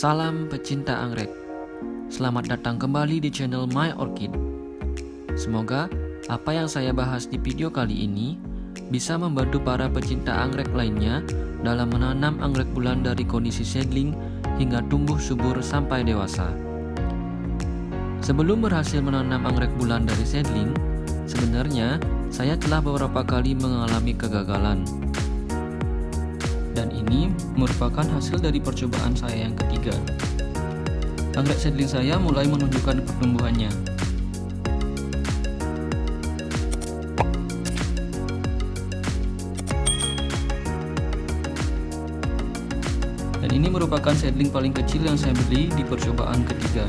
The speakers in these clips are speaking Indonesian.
Salam pecinta anggrek. Selamat datang kembali di channel My Orchid. Semoga apa yang saya bahas di video kali ini bisa membantu para pecinta anggrek lainnya dalam menanam anggrek bulan dari kondisi seedling hingga tumbuh subur sampai dewasa. Sebelum berhasil menanam anggrek bulan dari seedling, sebenarnya saya telah beberapa kali mengalami kegagalan. Dan ini merupakan hasil dari percobaan saya yang ketiga. Anggrek seedling saya mulai menunjukkan pertumbuhannya. Dan ini merupakan seedling paling kecil yang saya beli di percobaan ketiga.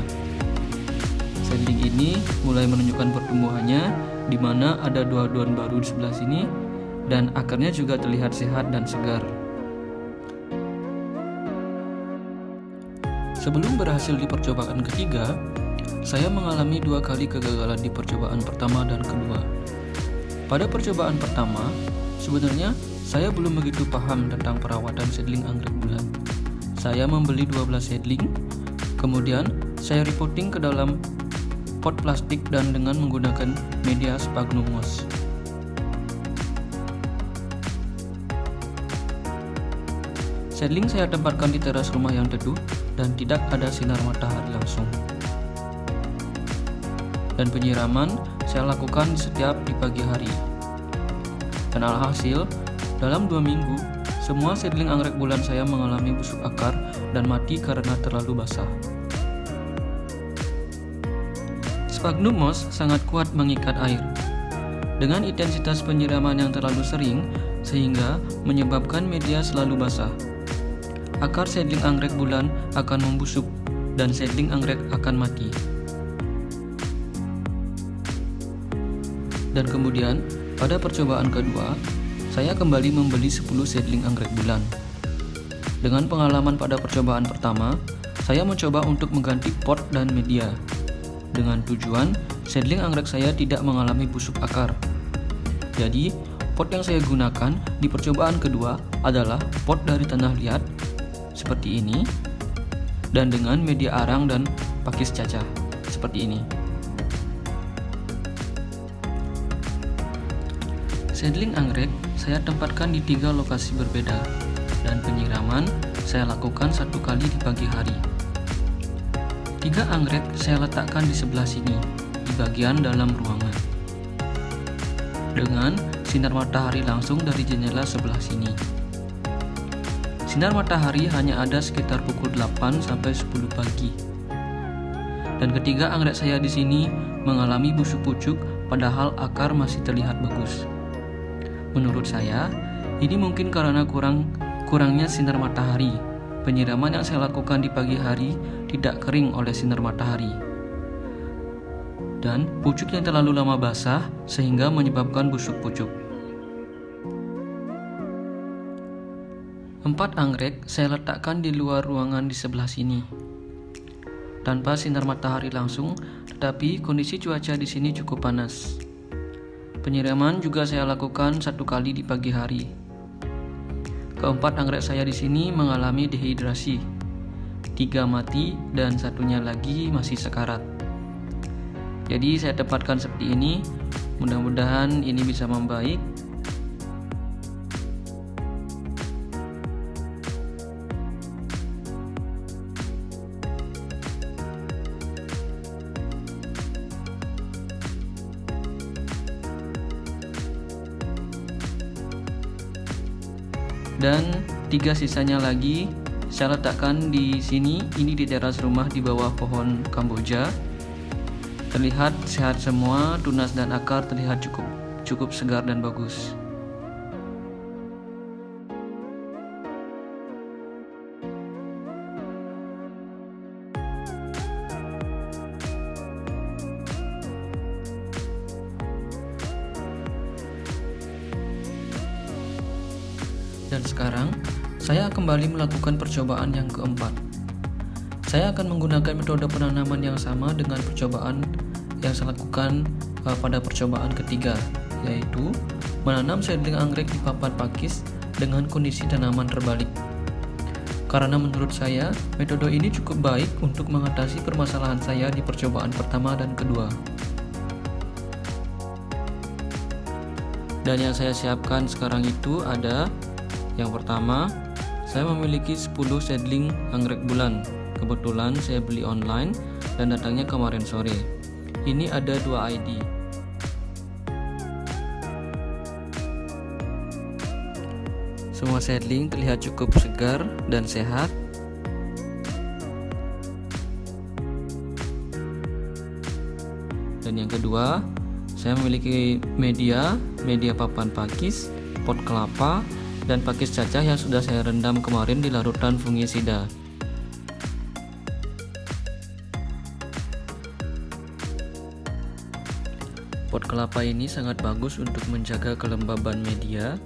Seedling ini mulai menunjukkan pertumbuhannya, di mana ada dua daun baru di sebelah sini, dan akarnya juga terlihat sehat dan segar. Sebelum berhasil di percobaan ketiga, saya mengalami 2 kali kegagalan di percobaan pertama dan kedua. Pada percobaan pertama, sebenarnya saya belum begitu paham tentang perawatan seedling anggrek bulan. Saya membeli 12 seedling, kemudian saya repotting ke dalam pot plastik dan dengan menggunakan media sphagnum moss. Seedling saya tempatkan di teras rumah yang teduh dan tidak ada sinar matahari langsung. Dan penyiraman saya lakukan setiap di pagi hari. Dan alhasil, dalam 2 minggu, semua seedling anggrek bulan saya mengalami busuk akar dan mati karena terlalu basah. Sphagnum moss sangat kuat mengikat air. Dengan intensitas penyiraman yang terlalu sering, sehingga menyebabkan media selalu basah. Akar seedling anggrek bulan akan membusuk dan seedling anggrek akan mati. Dan kemudian pada percobaan kedua, saya kembali membeli 10 seedling anggrek bulan. Dengan pengalaman pada percobaan pertama, saya mencoba untuk mengganti pot dan media dengan tujuan seedling anggrek saya tidak mengalami busuk akar. Jadi, pot yang saya gunakan di percobaan kedua adalah pot dari tanah liat seperti ini, dan dengan media arang dan pakis cacah seperti ini. Seedling anggrek saya tempatkan di 3 lokasi berbeda, dan penyiraman saya lakukan 1 kali di pagi hari. 3 anggrek saya letakkan di sebelah sini, di bagian dalam ruangan, dengan sinar matahari langsung dari jendela sebelah sini. Sinar matahari hanya ada sekitar pukul 8 sampai 10 pagi. Dan ketiga anggrek saya di sini mengalami busuk pucuk padahal akar masih terlihat bagus. Menurut saya, ini mungkin karena kurangnya sinar matahari. Penyiraman yang saya lakukan di pagi hari tidak kering oleh sinar matahari. Dan pucuk yang terlalu lama basah sehingga menyebabkan busuk pucuk. 4 anggrek saya letakkan di luar ruangan di sebelah sini, tanpa sinar matahari langsung, tetapi kondisi cuaca di sini cukup panas. Penyiraman juga saya lakukan 1 kali di pagi hari. 4 anggrek saya di sini mengalami dehidrasi, 3 mati dan 1-nya lagi masih sekarat. Jadi saya tempatkan seperti ini, mudah-mudahan ini bisa membaik. Dan 3 sisanya lagi saya letakkan di sini, ini di teras rumah di bawah pohon Kamboja. Terlihat sehat semua, tunas dan akar terlihat cukup segar dan bagus. Dan sekarang, saya kembali melakukan percobaan yang keempat. Saya akan menggunakan metode penanaman yang sama dengan percobaan yang saya lakukan pada percobaan ketiga, yaitu menanam seedling anggrek di papan pakis dengan kondisi tanaman terbalik. Karena menurut saya, metode ini cukup baik untuk mengatasi permasalahan saya di percobaan pertama dan kedua. Dan yang saya siapkan sekarang itu ada, yang pertama, saya memiliki 10 seedling anggrek bulan. Kebetulan saya beli online dan datangnya kemarin sore. Ini ada 2 ID. Semua seedling terlihat cukup segar dan sehat. Dan yang kedua, saya memiliki media papan pakis, pot kelapa, dan pakis cacah yang sudah saya rendam kemarin di larutan fungisida. Pot kelapa ini sangat bagus untuk menjaga kelembaban media.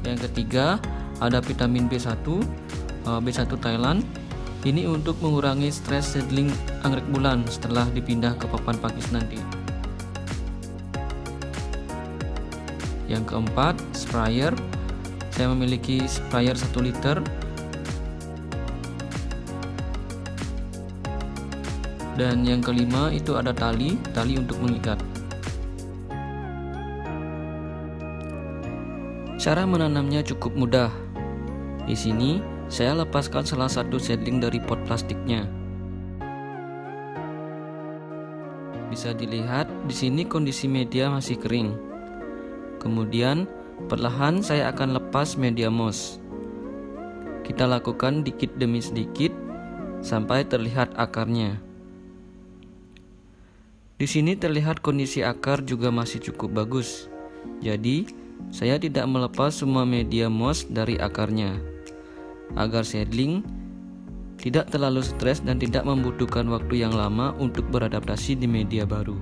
Yang ketiga, ada vitamin B1 Thailand. Ini untuk mengurangi stres seedling anggrek bulan setelah dipindah ke papan pakis nanti. Yang keempat, sprayer. Saya memiliki sprayer 1 liter. Dan yang kelima itu ada tali untuk mengikat. Cara menanamnya cukup mudah. Di sini saya lepaskan salah satu seedling dari pot plastiknya. Bisa dilihat di sini kondisi media masih kering. Kemudian perlahan saya akan lepas media moss. Kita lakukan dikit demi sedikit sampai terlihat akarnya. Di sini terlihat kondisi akar juga masih cukup bagus. Jadi saya tidak melepas semua media moss dari akarnya, agar seedling tidak terlalu stres dan tidak membutuhkan waktu yang lama untuk beradaptasi di media baru.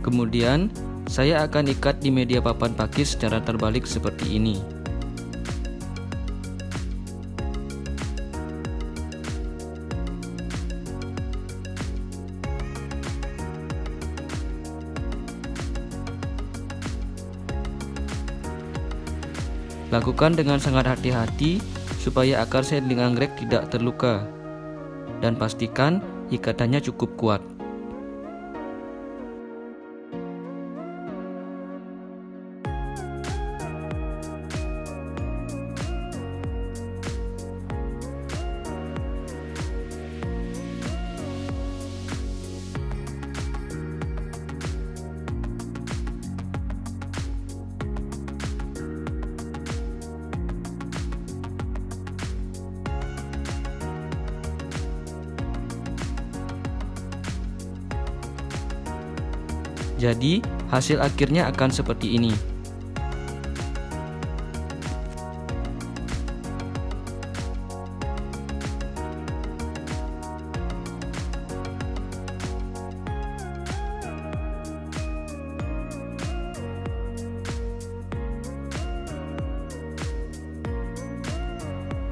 Kemudian, saya akan ikat di media papan pakis secara terbalik seperti ini. Lakukan dengan sangat hati-hati supaya akar seedling anggrek tidak terluka, dan pastikan ikatannya cukup kuat. Jadi, hasil akhirnya akan seperti ini.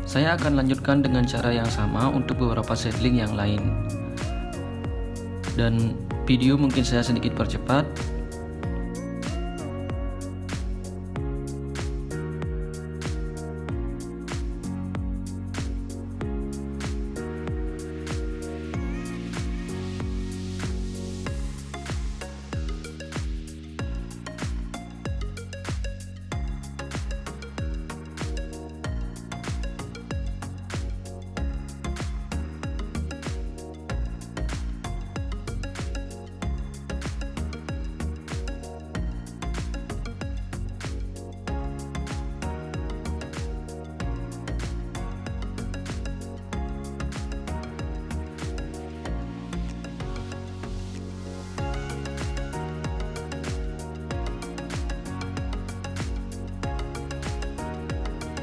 Saya akan lanjutkan dengan cara yang sama untuk beberapa seedling yang lain. Dan video mungkin saya sedikit percepat.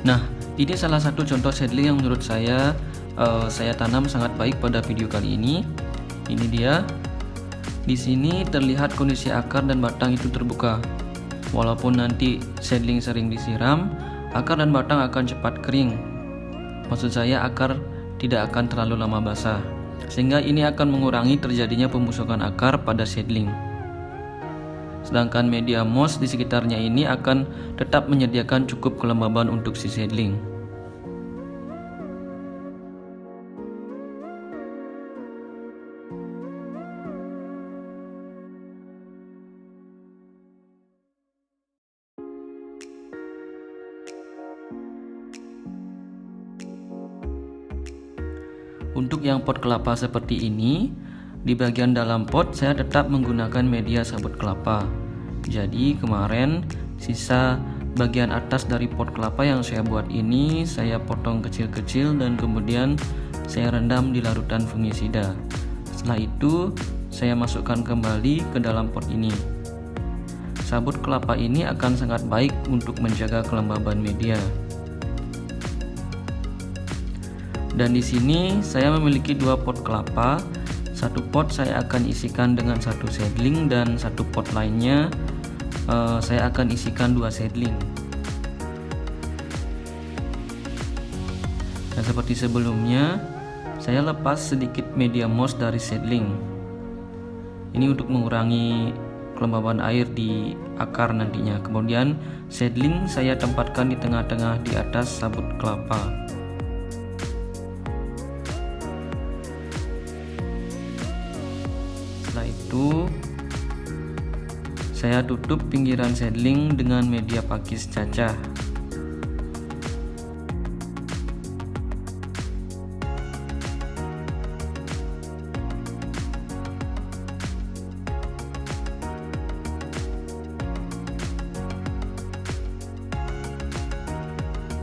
Nah, ini salah satu contoh seedling yang menurut saya tanam sangat baik pada video kali ini. Ini dia. Di sini terlihat kondisi akar dan batang itu terbuka. Walaupun nanti seedling sering disiram, akar dan batang akan cepat kering. Maksud saya akar tidak akan terlalu lama basah, sehingga ini akan mengurangi terjadinya pembusukan akar pada seedling. Sedangkan media moss di sekitarnya ini akan tetap menyediakan cukup kelembaban untuk si seedling. Untuk yang pot kelapa seperti ini, di bagian dalam pot saya tetap menggunakan media sabut kelapa. Jadi kemarin sisa bagian atas dari pot kelapa yang saya buat ini saya potong kecil-kecil dan kemudian saya rendam di larutan fungisida. Setelah itu saya masukkan kembali ke dalam pot ini. Sabut kelapa ini akan sangat baik untuk menjaga kelembaban media. Dan di sini saya memiliki dua pot kelapa. Satu pot saya akan isikan dengan satu seedling dan satu pot lainnya saya akan isikan dua seedling. Dan seperti sebelumnya, saya lepas sedikit media moss dari seedling. Ini untuk mengurangi kelembaban air di akar nantinya. Kemudian seedling saya tempatkan di tengah-tengah di atas sabut kelapa. Setelah itu saya tutup pinggiran seedling dengan media pakis cacah.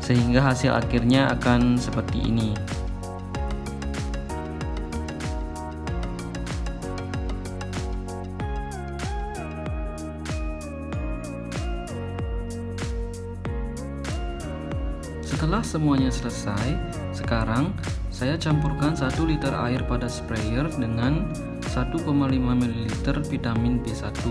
Sehingga hasil akhirnya akan seperti ini. Setelah semuanya selesai, sekarang saya campurkan 1 liter air pada sprayer dengan 1,5 ml vitamin B1.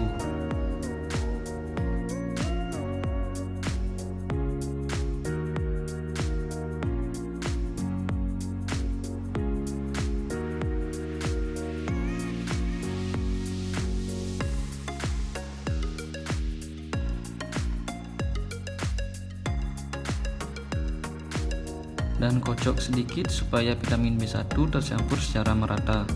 Dan kocok sedikit supaya vitamin B1 tercampur secara merata.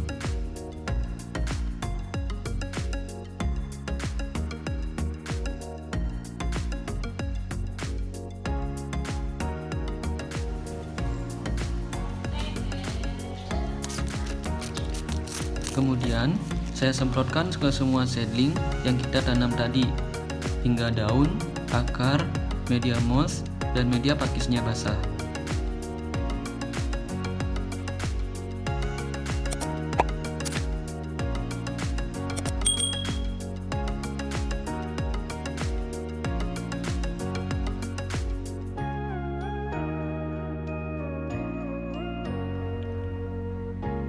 Kemudian saya semprotkan ke semua seedling yang kita tanam tadi, hingga daun, akar, media moss, dan media pakisnya basah.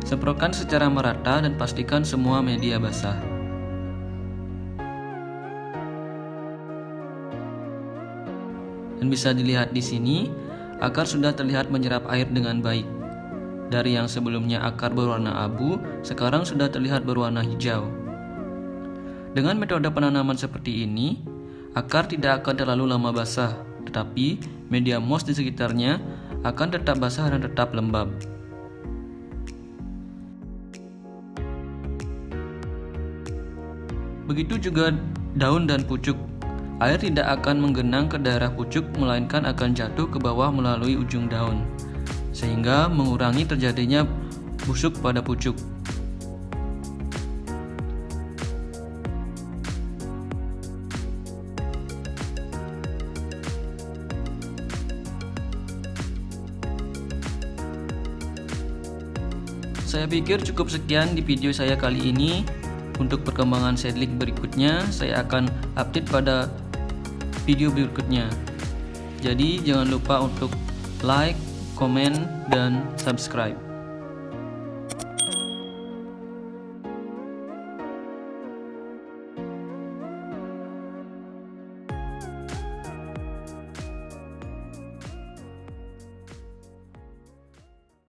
Semprotkan secara merata dan pastikan semua media basah. Dan bisa dilihat di sini, akar sudah terlihat menyerap air dengan baik. Dari yang sebelumnya akar berwarna abu, sekarang sudah terlihat berwarna hijau. Dengan metode penanaman seperti ini, akar tidak akan terlalu lama basah, tetapi media moss di sekitarnya akan tetap basah dan tetap lembab. Begitu juga daun dan pucuk. Air tidak akan menggenang ke daerah pucuk, melainkan akan jatuh ke bawah melalui ujung daun, sehingga mengurangi terjadinya busuk pada pucuk. Saya pikir cukup sekian di video saya kali ini. Untuk perkembangan seedling berikutnya, saya akan update pada video berikutnya. Jadi jangan lupa untuk like, komen, dan subscribe.